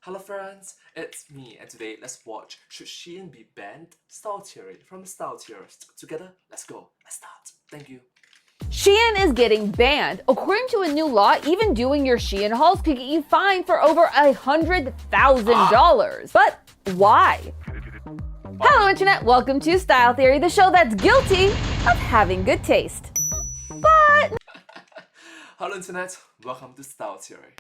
Hello friends, it's me and today let's watch Should SHEIN be banned? Style Theory from Style Theorist. Together, let's go. Let's start. Thank you. SHEIN is getting banned. According to a new law, even doing your SHEIN hauls could get you fined for over $100,000. But why? Hello Internet, welcome to Style Theory, the show that's guilty of having good taste. But Hello Internet, welcome to Style Theory.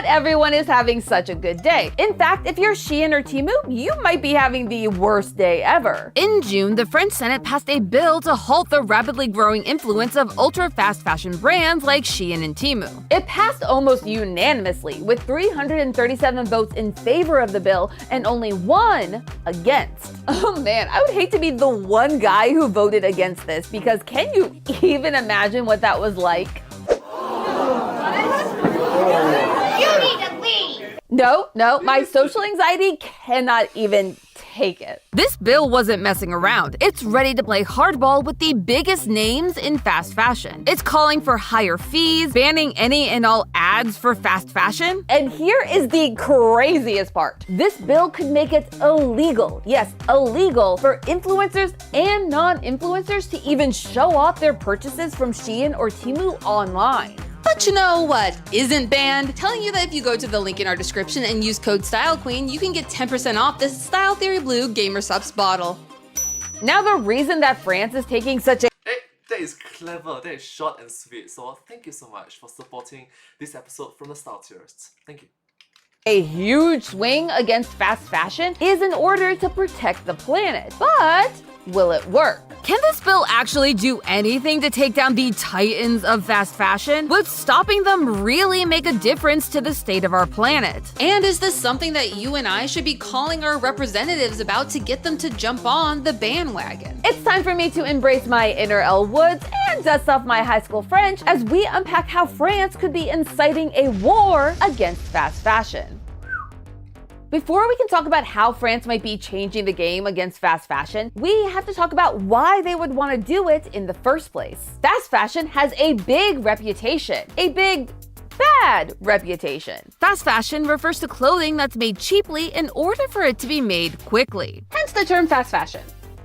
not everyone is having such a good day. In fact, if you're SHEIN or Temu, you might be having the worst day ever. In June, the French Senate passed a bill to halt the rapidly growing influence of ultra-fast fashion brands like SHEIN and Temu. It passed almost unanimously, with 337 votes in favor of the bill and only 1 against. Oh man, I would hate to be the one guy who voted against this, because can you even imagine what that was like? No, my social anxiety cannot even take it. This bill wasn't messing around. It's ready to play hardball with the biggest names in fast fashion. It's calling for higher fees, banning any and all ads for fast fashion. And here is the craziest part. This bill could make it illegal, yes, illegal, for influencers and non-influencers to even show off their purchases from SHEIN or Temu online. But you know what isn't banned? Telling you that if you go to the link in our description and use code StyleQueen, you can get 10% off this Style Theory Blue Gamer Subs bottle. Now the reason that France is taking such a That is clever, that is short and sweet. So thank you so much for supporting this episode from the Style Theorists. Thank you. huge swing against fast fashion is in order to protect the planet. But will it work? Can this bill actually do anything to take down the titans of fast fashion? Would stopping them really make a difference to the state of our planet? And is this something that you and I should be calling our representatives about to get them to jump on the bandwagon? It's time for me to embrace my inner Elle Woods and dust off my high school French as we unpack how France could be inciting a war against fast fashion. Before we can talk about how France might be changing the game against fast fashion, we have to talk about why they would want to do it in the first place. Fast fashion has a big reputation, a big bad reputation. Fast fashion refers to clothing that's made cheaply in order for it to be made quickly. Hence the term fast fashion.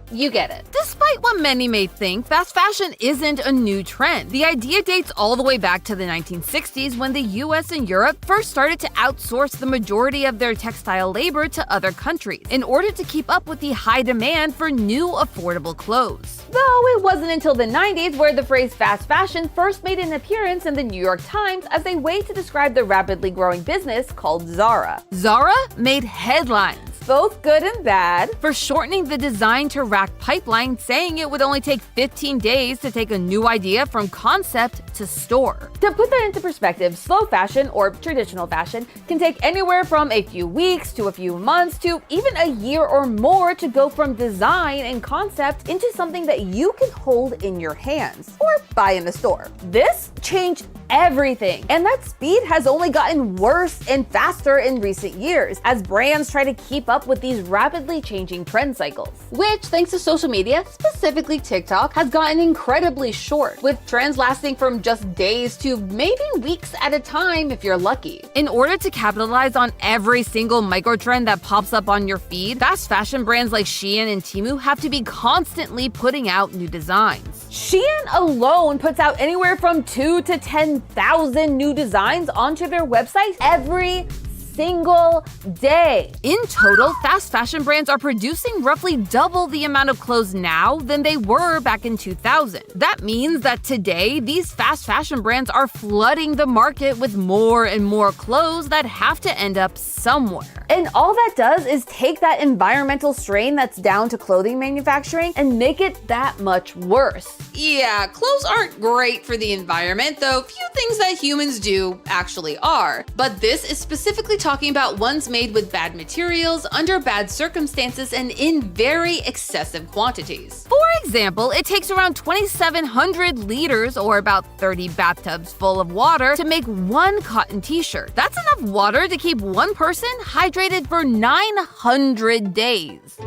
You get it. Despite what many may think, fast fashion isn't a new trend. The idea dates all the way back to the 1960s when the US and Europe first started to outsource the majority of their textile labor to other countries in order to keep up with the high demand for new affordable clothes. Though it wasn't until the 90s where the phrase fast fashion first made an appearance in the New York Times as a way to describe the rapidly growing business called Zara. Zara made headlines, both good and bad, for shortening the design to rack pipeline, saying it would only take 15 days to take a new idea from concept to store. To put that into perspective, slow fashion, or traditional fashion, can take anywhere from a few weeks to a few months to even a year or more to go from design and concept into something that you can hold in your hands or buy in the store. This changed everything, and that speed has only gotten worse and faster in recent years as brands try to keep up with these rapidly changing trend cycles, which, thanks to social media, specifically TikTok, has gotten incredibly short, with trends lasting from just days to maybe weeks at a time if you're lucky. In order to capitalize on every single microtrend that pops up on your feed, fast fashion brands like SHEIN and Temu have to be constantly putting out new designs. SHEIN alone puts out anywhere from 2,000 to 10,000 new designs onto their website every single day. In total, fast fashion brands are producing roughly double the amount of clothes now than they were back in 2000. That means that today, these fast fashion brands are flooding the market with more and more clothes that have to end up somewhere. And all that does is take that environmental strain that's down to clothing manufacturing and make it that much worse. Yeah, clothes aren't great for the environment, though few things that humans do actually are. But this is specifically talking about ones made with bad materials, under bad circumstances, and in very excessive quantities. For example, it takes around 2,700 liters, or about 30 bathtubs full of water, to make one cotton t-shirt. That's enough water to keep one person hydrated for 900 days.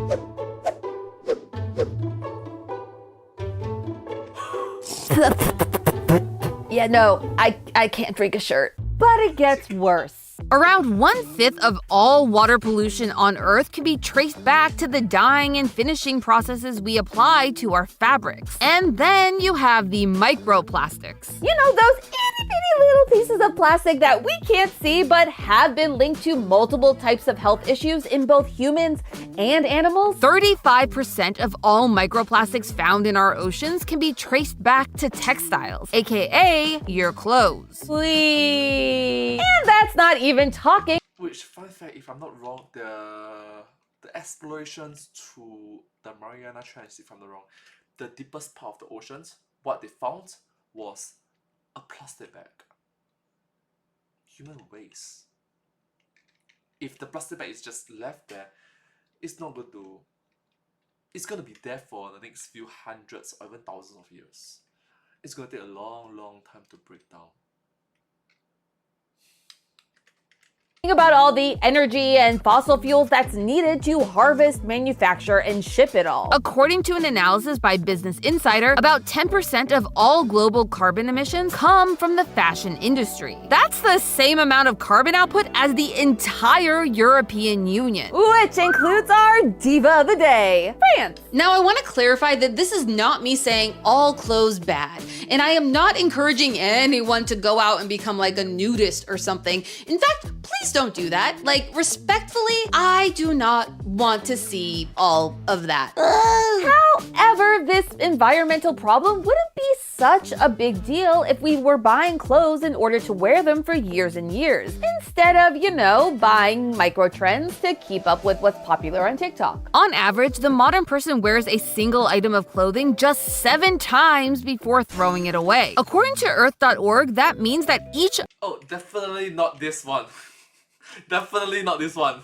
Yeah, no, I can't drink a shirt. But it gets worse. Around 1/5 of all water pollution on Earth can be traced back to the dyeing and finishing processes we apply to our fabrics. And then you have the microplastics. You know, those itty bitty little pieces of plastic that we can't see but have been linked to multiple types of health issues in both humans and animals. 35% of all microplastics found in our oceans can be traced back to textiles, aka your clothes. Please. And that's not even talking. Which, fun fact, if I'm not wrong, the explorations to the Mariana Trench, if I'm not wrong, the deepest part of the oceans, what they found was a plastic bag. Human waste. If the plastic bag is just left there, it's not going to. It's going to be there for the next few hundreds or even thousands of years. It's going to take a long, long time to break down. Think about all the energy and fossil fuels that's needed to harvest, manufacture, and ship it all. According to an analysis by Business Insider, about 10% of all global carbon emissions come from the fashion industry. That's the same amount of carbon output as the entire European Union. Which includes our diva of the day, France. Now, I want to clarify that this is not me saying all clothes bad, and I am not encouraging anyone to go out and become like a nudist or something. In fact, please don't do that. Like, respectfully, I do not want to see all of that. However, this environmental problem wouldn't be such a big deal if we were buying clothes in order to wear them for years and years, instead of, you know, buying micro trends to keep up with what's popular on TikTok. On average, the modern person wears a single item of clothing just 7 times before throwing it away. According to earth.org, that means that each— Oh, definitely not this one. Definitely not this one.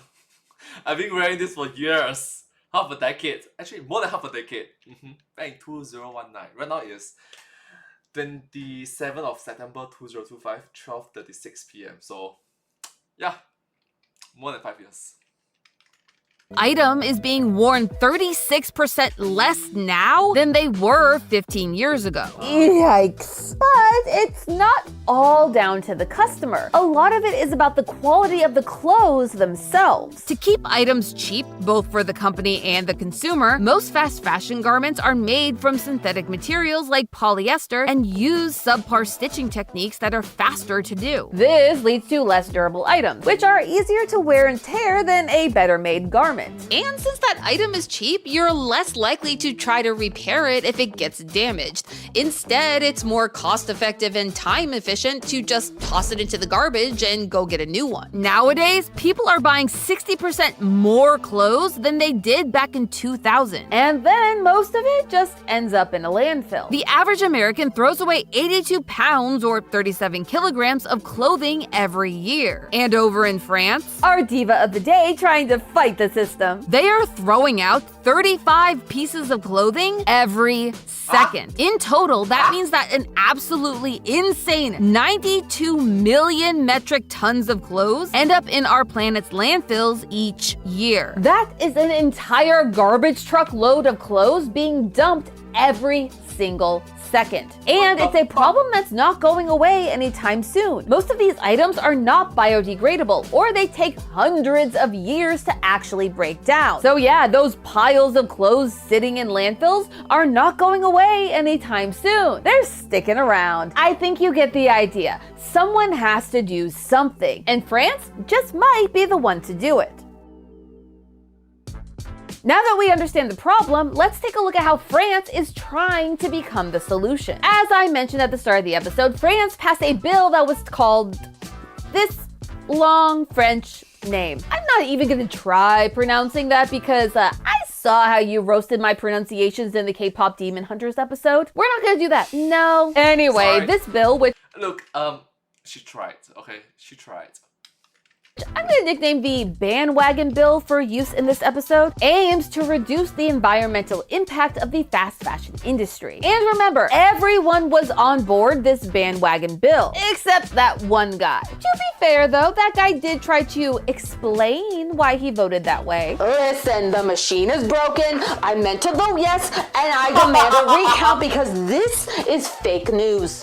I've been wearing this for years. Half a decade. Actually, more than half a decade. Back in 2019. Right now is 27th of September 2025, 12:36 p.m. So, yeah, more than 5 years. item is being worn 36% less now than they were 15 years ago. Yikes. But it's not all down to the customer. A lot of it is about the quality of the clothes themselves. To keep items cheap, both for the company and the consumer, most fast fashion garments are made from synthetic materials like polyester and use subpar stitching techniques that are faster to do. This leads to less durable items, which are easier to wear and tear than a better made garment. And since that item is cheap, you're less likely to try to repair it if it gets damaged. Instead, it's more cost-effective and time-efficient to just toss it into the garbage and go get a new one. Nowadays, people are buying 60% more clothes than they did back in 2000. And then most of it just ends up in a landfill. The average American throws away 82 pounds or 37 kilograms of clothing every year. And over in France, our diva of the day trying to fight the system. They are throwing out 35 pieces of clothing every second. In total, that means that an absolutely insane 92 million metric tons of clothes end up in our planet's landfills each year. That is an entire garbage truck load of clothes being dumped every single second. And it's a problem that's not going away anytime soon. Most of these items are not biodegradable, or they take hundreds of years to actually break down. So yeah, those piles of clothes sitting in landfills are not going away anytime soon. They're sticking around. I think you get the idea. Someone has to do something, and France just might be the one to do it. Now that we understand the problem, let's take a look at how France is trying to become the solution. As I mentioned at the start of the episode, France passed a bill that was called this long French name. I'm not even gonna try pronouncing that because I saw how you roasted my pronunciations in the K-pop Demon Hunters episode. We're not gonna do that. No. Anyway, Sorry. this bill, which— Look, she tried, okay? She tried. I'm going to nickname the bandwagon bill for use in this episode, aims to reduce the environmental impact of the fast fashion industry. And remember, everyone was on board this bandwagon bill, except that one guy. To be fair though, that guy did try to explain why he voted that way. Listen, the machine is broken. I meant to vote yes, and I demand a recount because this is fake news.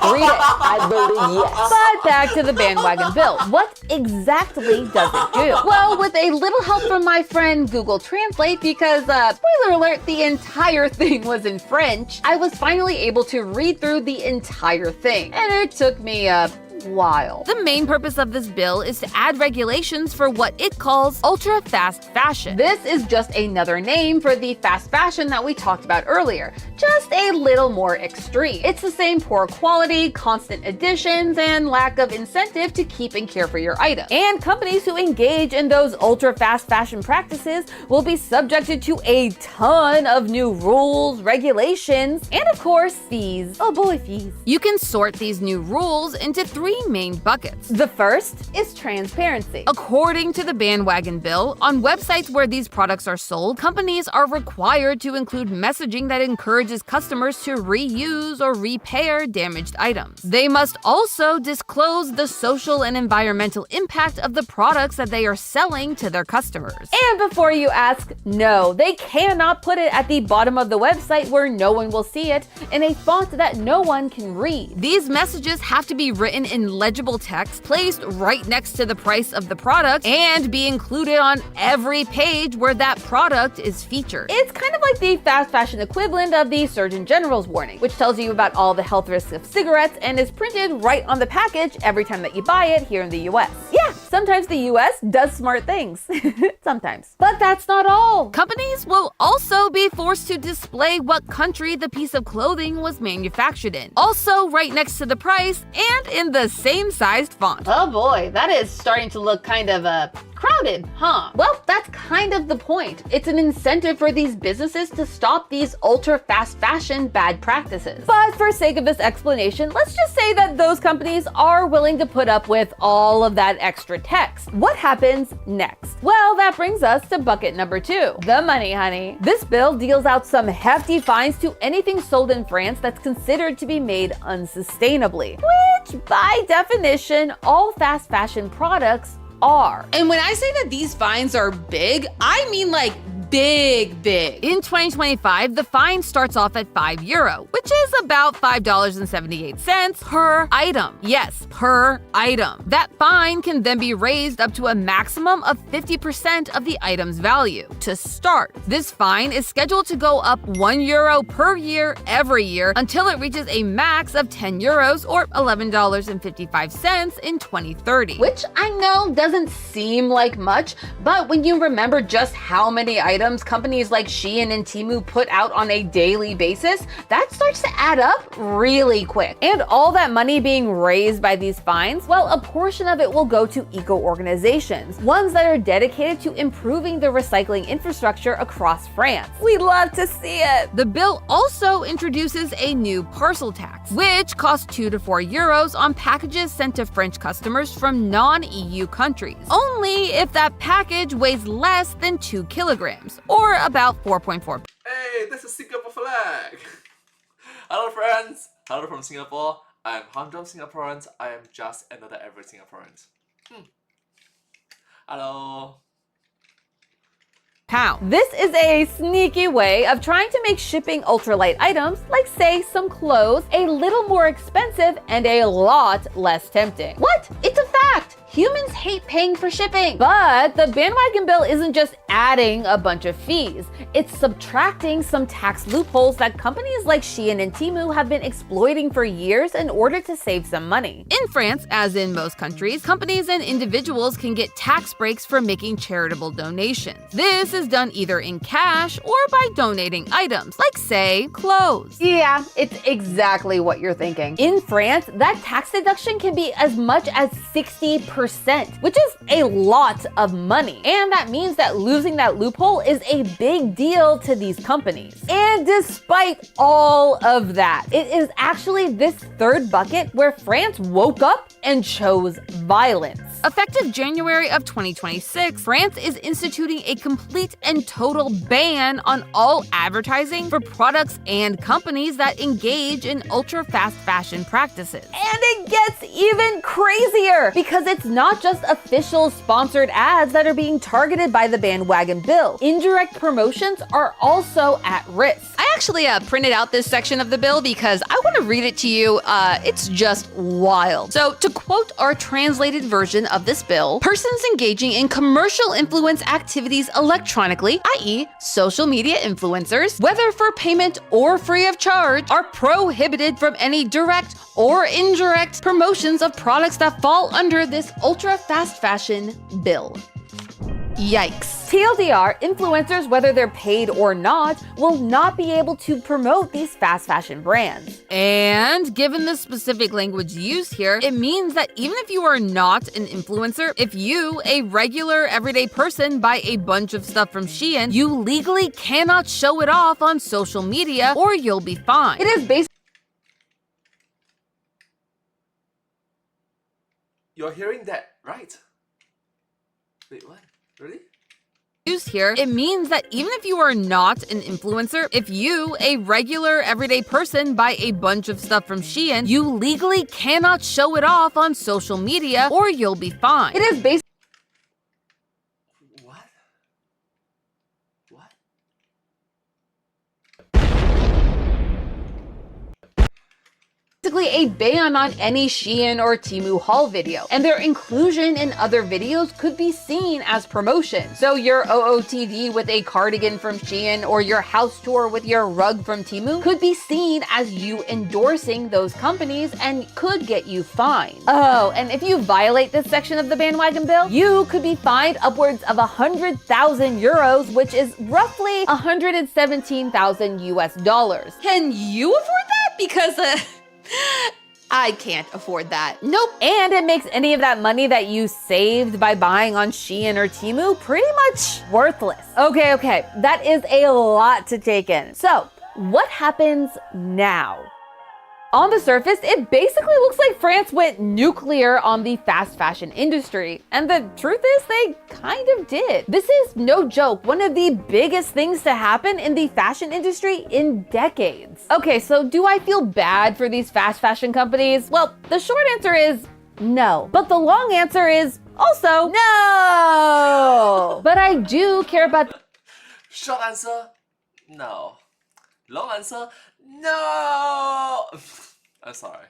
Read it. I voted yes. But back to the bandwagon bill. What exactly does it do? Well, with a little help from my friend Google Translate, because, spoiler alert, the entire thing was in French, I was finally able to read through the entire thing. And it took me a while. The main purpose of this bill is to add regulations for what it calls ultra-fast fashion. This is just another name for the fast fashion that we talked about earlier, just a little more extreme. It's the same poor quality, constant additions, and lack of incentive to keep and care for your item. And companies who engage in those ultra-fast fashion practices will be subjected to a ton of new rules, regulations, and of course, fees. Oh boy, fees. You can sort these new rules into three main buckets. The first is transparency. According to the bandwagon bill, on websites where these products are sold, companies are required to include messaging that encourages customers to reuse or repair damaged items. They must also disclose the social and environmental impact of the products that they are selling to their customers. And before you ask, no, they cannot put it at the bottom of the website where no one will see it in a font that no one can read. These messages have to be written in legible text, placed right next to the price of the product, and be included on every page where that product is featured. It's kind of like the fast fashion equivalent of the Surgeon General's warning, which tells you about all the health risks of cigarettes and is printed right on the package every time that you buy it here in the US. Yeah, sometimes the US does smart things. Sometimes. But that's not all. Companies will also be forced to display what country the piece of clothing was manufactured in, also right next to the price and in the same sized font. Oh boy, that is starting to look kind of crowded, huh? Well, that's kind of the point. It's an incentive for these businesses to stop these ultra fast fashion bad practices. But for sake of this explanation, let's just say that those companies are willing to put up with all of that extra text. What happens next? Well, that brings us to bucket number 2, the money, honey. This bill deals out some hefty fines to anything sold in France that's considered to be made unsustainably, which by definition, all fast fashion products are. And when I say that these fines are big, I mean like big. In 2025, the fine starts off at €5, which is about $5.78 per item. Yes, per item. That fine can then be raised up to a maximum of 50% of the item's value. To start, this fine is scheduled to go up €1 per year every year until it reaches a max of €10 or $11.55 in 2030. Which I know doesn't seem like much, but when you remember just how many items companies like SHEIN and Temu put out on a daily basis, that starts to add up really quick. And all that money being raised by these fines, well, a portion of it will go to eco-organizations, ones that are dedicated to improving the recycling infrastructure across France. We love to see it. The bill also introduces a new parcel tax, which costs €2 to €4 on packages sent to French customers from non-EU countries, only if that package weighs less than 2 kilograms, or about 4.4. Hey, this is Singapore flag! Hello friends! Hello from Singapore. I am Humdrum Singaporean. I am just another average Singaporean. Hello. Pound. This is a sneaky way of trying to make shipping ultralight items, like say some clothes, a little more expensive and a lot less tempting. What? It's a fact! Humans hate paying for shipping. But the bandwagon bill isn't just adding a bunch of fees. It's subtracting some tax loopholes that companies like SHEIN and Temu have been exploiting for years in order to save some money. In France, as in most countries, companies and individuals can get tax breaks for making charitable donations. This is done either in cash or by donating items, like say, clothes. Yeah, it's exactly what you're thinking. In France, that tax deduction can be as much as 60%, which is a lot of money. And that means that losing that loophole is a big deal to these companies. And despite all of that, it is actually this third bucket where France woke up and chose violence. Effective January of 2026, France is instituting a complete and total ban on all advertising for products and companies that engage in ultra-fast fashion practices. And it gets even crazier because it's not just official sponsored ads that are being targeted by the bandwagon bill. Indirect promotions are also at risk. I actually printed out this section of the bill because I want to read it to you. It's just wild. So, to quote our translated version of this bill, persons engaging in commercial influence activities electronically, i.e. social media influencers, whether for payment or free of charge, are prohibited from any direct or indirect promotions of products that fall under this ultra-fast fashion bill. Yikes. TLDR, influencers, whether they're paid or not, will not be able to promote these fast fashion brands. And given the specific language used here, it means that even if you are not an influencer, if you, a regular everyday person, buy a bunch of stuff from SHEIN, you legally cannot show it off on social media or you'll be fined. It is basically You're hearing that, right? Wait, what? Really? Used here, it means that even if you are not an influencer, if you, a regular everyday person, buy a bunch of stuff from SHEIN, you legally cannot show it off on social media or you'll be fined. It is basically What? What? a ban on any SHEIN or Temu haul video, and their inclusion in other videos could be seen as promotion. So your OOTD with a cardigan from SHEIN or your house tour with your rug from Temu could be seen as you endorsing those companies and could get you fined. Oh, and if you violate this section of the bandwagon bill, you could be fined upwards of 100,000 euros, which is roughly 117,000 US dollars. Can you afford that? Because I can't afford that. Nope. And it makes any of that money that you saved by buying on SHEIN or Temu pretty much worthless. Okay, that is a lot to take in. So, what happens now? On the surface, it basically looks like France went nuclear on the fast fashion industry. And the truth is, they kind of did. This is no joke, one of the biggest things to happen in the fashion industry in decades. Okay, so do I feel bad for these fast fashion companies? Well, the short answer is no. But the long answer is also no. But I do care about Short answer, no. Long answer, no. I'm sorry.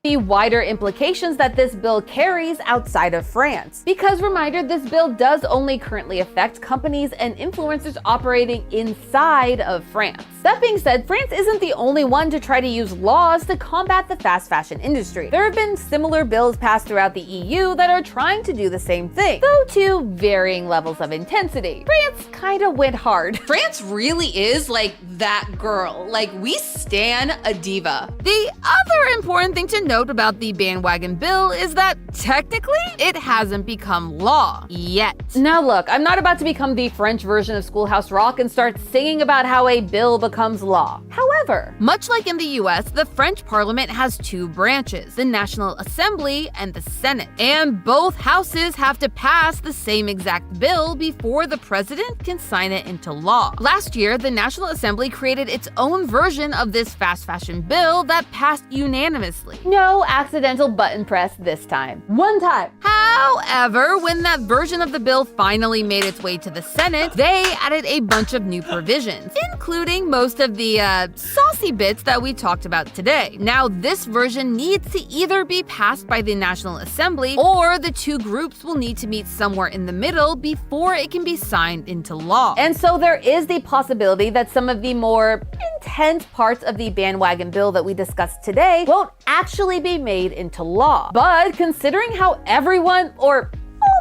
the wider implications that this bill carries outside of France. Because reminder, this bill does only currently affect companies and influencers operating inside of France. That being said, France isn't the only one to try to use laws to combat the fast fashion industry. There have been similar bills passed throughout the EU that are trying to do the same thing, though to varying levels of intensity. France kinda went hard. France really is like that girl. Like, we stan a diva. The other important thing to note about the bandwagon bill is that technically it hasn't become law yet. Now look, I'm not about to become the French version of Schoolhouse Rock and start singing about how a bill becomes law. However, much like in the US, the French parliament has two branches, the National Assembly and the Senate. And both houses have to pass the same exact bill before the president can sign it into law. Last year, the National Assembly created its own version of this fast fashion bill that passed unanimously. no accidental button press this time. One time. However, when that version of the bill finally made its way to the Senate, they added a bunch of new provisions, including most of the saucy bits that we talked about today. Now, this version needs to either be passed by the National Assembly, or the two groups will need to meet somewhere in the middle before it can be signed into law. And so there is the possibility that some of the more intense parts of the bandwagon bill that we discussed today won't actually be made into law. But considering how everyone, or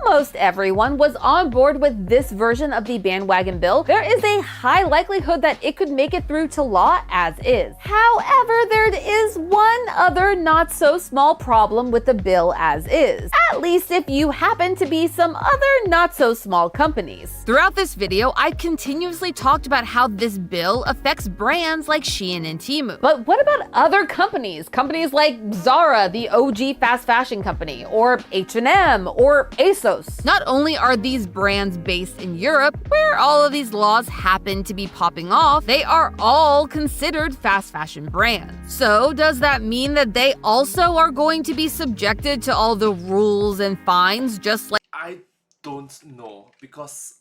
almost everyone was on board with this version of the bandwagon bill, there is a high likelihood that it could make it through to law as is. However, there is one other not so small problem with the bill as is, at least if you happen to be some other not so small companies. Throughout this video, I continuously talked about how this bill affects brands like SHEIN and Temu. But what about other companies? Companies like Zara, the OG fast fashion company, or H&M, or ASOS. Not only are these brands based in Europe, where all of these laws happen to be popping off, they are all considered fast fashion brands. So does that mean that they also are going to be subjected to all the rules and fines just like I don't know because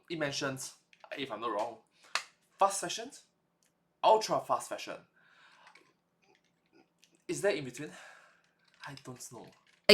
it mentions, if I'm not wrong, fast fashion, ultra fast fashion. Is that in between? I don't know.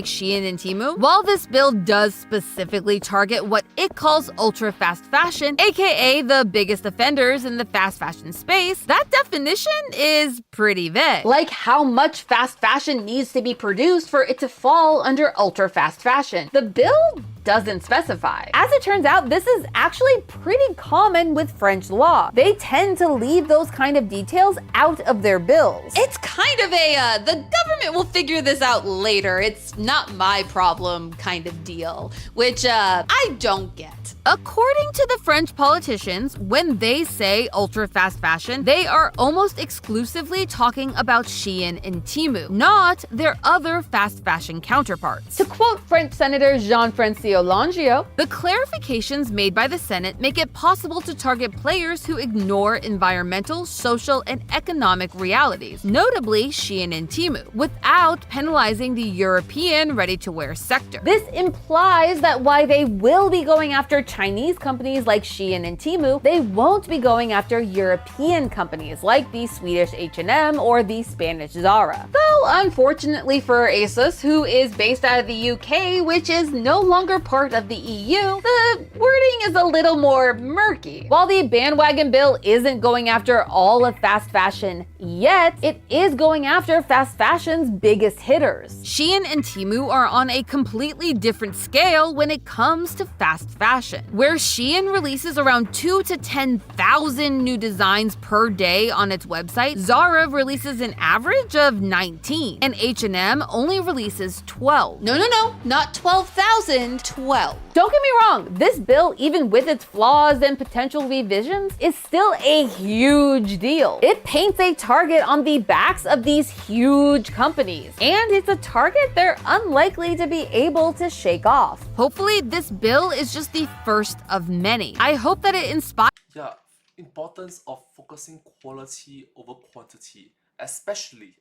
SHEIN and Temu? While this bill does specifically target what it calls ultra fast fashion, aka the biggest offenders in the fast fashion space, that definition is pretty vague. Like how much fast fashion needs to be produced for it to fall under ultra fast fashion. The bill doesn't specify. As it turns out, this is actually pretty common with French law. They tend to leave those kind of details out of their bills. It's kind of a, the government will figure this out later, it's not my problem kind of deal, which, I don't get. According to the French politicians, when they say ultra fast fashion, they are almost exclusively talking about SHEIN and Temu, not their other fast fashion counterparts. To quote French Senator Jean-François Langio, the clarifications made by the Senate make it possible to target players who ignore environmental, social, and economic realities, notably SHEIN and Temu, without penalizing the European ready-to-wear sector. this implies that while they will be going after Chinese companies like SHEIN and Temu, they won't be going after European companies like the Swedish H&M or the Spanish Zara. Though, unfortunately for ASOS, who is based out of the UK, which is no longer part of the EU, the wording is a little more murky. While the bandwagon bill isn't going after all of fast fashion yet, it is going after fast fashion's biggest hitters. SHEIN and Temu are on a completely different scale when it comes to fast fashion. Where SHEIN releases around 2,000 to 10,000 new designs per day on its website, Zara releases an average of 19, and H&M only releases 12. No, not 12,000, 12. Don't get me wrong, this bill, even with its flaws and potential revisions, is still a huge deal. It paints a target on the backs of these huge companies, and it's a target they're unlikely to be able to shake off. Hopefully, this bill is just the first of many. I hope that it inspires. Yeah, importance of focusing quality over quantity, especially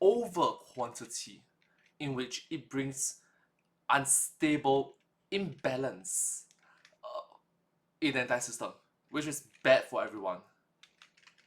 over quantity, in which it brings unstable imbalance in the entire system, which is bad for everyone.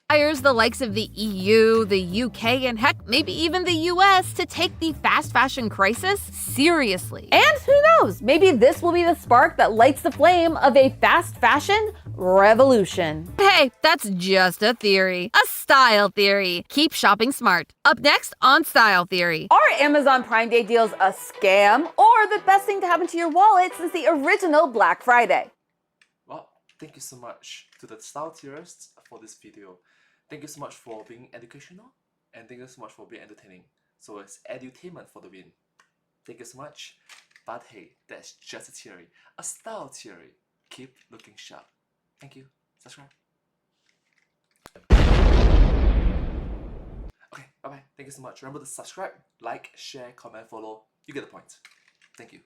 The likes of the EU, the UK, and heck, maybe even the US to take the fast fashion crisis seriously. And who knows, maybe this will be the spark that lights the flame of a fast fashion revolution. Hey, that's just a theory. A style theory. Keep shopping smart. Up next on Style Theory. Are Amazon Prime Day deals a scam or the best thing to happen to your wallet since the original Black Friday? Well, thank you so much to the style theorists for this video. Thank you so much for being educational, and thank you so much for being entertaining. So it's edutainment for the win. Thank you so much. But hey, that's just a theory, a style theory. Keep looking sharp. Thank you. Subscribe. Okay, bye-bye. Thank you so much. Remember to subscribe, like, share, comment, follow. You get the point. Thank you.